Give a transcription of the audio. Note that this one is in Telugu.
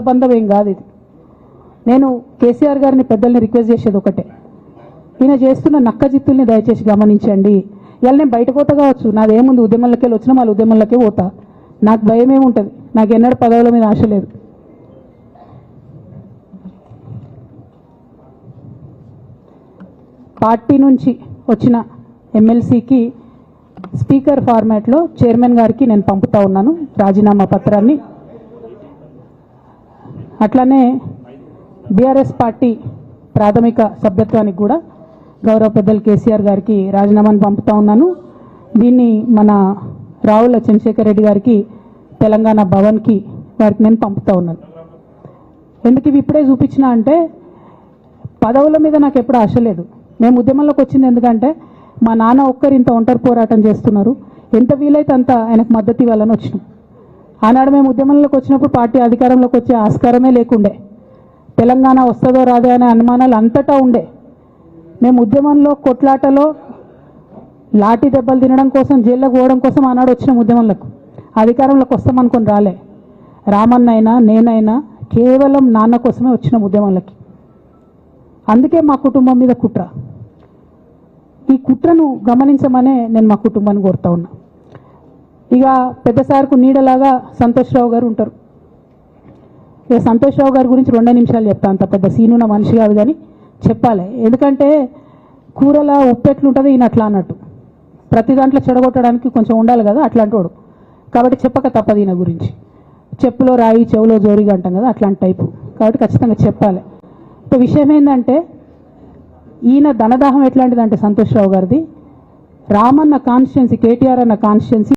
బంధం ఏం కాదు ఇది. నేను కేసీఆర్ గారిని పెద్దల్ని రిక్వెస్ట్ చేసేది ఒకటే, ఈయన చేస్తున్న నక్కజిత్తుల్ని దయచేసి గమనించండి. ఇలా నేను బయట పోతా కావచ్చు, నాదేముంది, ఉద్యమంలోకి వెళ్ళి వచ్చినా మళ్ళీ ఉద్యమంలోకే పోతా, నాకు భయం ఏముంటుంది, నాకు ఎన్నడూ పదవుల మీద ఆశ లేదు. పార్టీ నుంచి వచ్చిన ఎమ్మెల్సీకి స్పీకర్ ఫార్మాట్లో చైర్మన్ గారికి నేను పంపుతా ఉన్నాను రాజీనామా పత్రాన్ని. అట్లానే బీఆర్ఎస్ పార్టీ ప్రాథమిక సభ్యత్వానికి కూడా గౌరవ పెద్దలు కేసీఆర్ గారికి రాజీనామాను పంపుతా ఉన్నాను. దీన్ని మన రావుల చంద్రశేఖర్ రెడ్డి గారికి తెలంగాణ భవన్కి వారికి నేను పంపుతా ఉన్నాను. ఎందుకు ఇవి ఇప్పుడే చూపించినా అంటే పదవుల మీద నాకు ఎప్పుడు ఆశ లేదు. మేము ఉద్యమంలోకి వచ్చింది ఎందుకంటే మా నాన్న ఒక్కరు ఇంత ఒంటరి పోరాటం చేస్తున్నారు, ఎంత వీలైతే అంత ఆయనకు మద్దతు ఇవ్వాలని వచ్చినాం. ఆనాడు మేము ఉద్యమంలోకి వచ్చినప్పుడు పార్టీ అధికారంలోకి వచ్చే ఆస్కారమే లేకుండే, తెలంగాణ వస్తుందో రాదో అనే అనుమానాలు అంతటా ఉండే. మేము ఉద్యమంలో కొట్లాటలో లాఠీ దెబ్బలు తినడం కోసం, జైల్లోకి పోవడం కోసం ఆనాడు వచ్చినాం ఉద్యమంలోకి. అధికారంలోకి వస్తామనుకొని రాలే. రామన్న అయినా నేనైనా కేవలం నాన్న కోసమే వచ్చినాం ఉద్యమంలోకి. అందుకే మా కుటుంబం మీద కుట్ర. ఈ కుట్రను గమనించమనే నేను మా కుటుంబాన్ని కోరుతా ఉన్నా. ఇక పెద్ద సార్కు నీడలాగా సంతోష్ రావు గారు ఉంటారు. ఇక సంతోష్ రావు గారి గురించి 2 నిమిషాలు చెప్తా. అంత పెద్ద సీనున్న మనిషి కాదు కానీ చెప్పాలి. ఎందుకంటే కూరల ఉప్పెట్లుంటుంది ఈయన అట్లా అన్నట్టు, ప్రతి దాంట్లో చెడగొట్టడానికి కొంచెం ఉండాలి కదా, అట్లాంటి వాడు. కాబట్టి చెప్పక తప్పదు ఈయన గురించి. చెప్పులో రాయి చెవులో జోరిగా అంటాం కదా, అట్లాంటి టైపు. కాబట్టి ఖచ్చితంగా చెప్పాలి. విషయం ఏంటంటే ఈయన ధనదాహం ఎట్లాంటిదంటే సంతోష్ రావు గారిది, రామన్న కాన్స్టిట్యున్సీ, కేటీఆర్ అన్న కాన్స్టిట్యున్సీ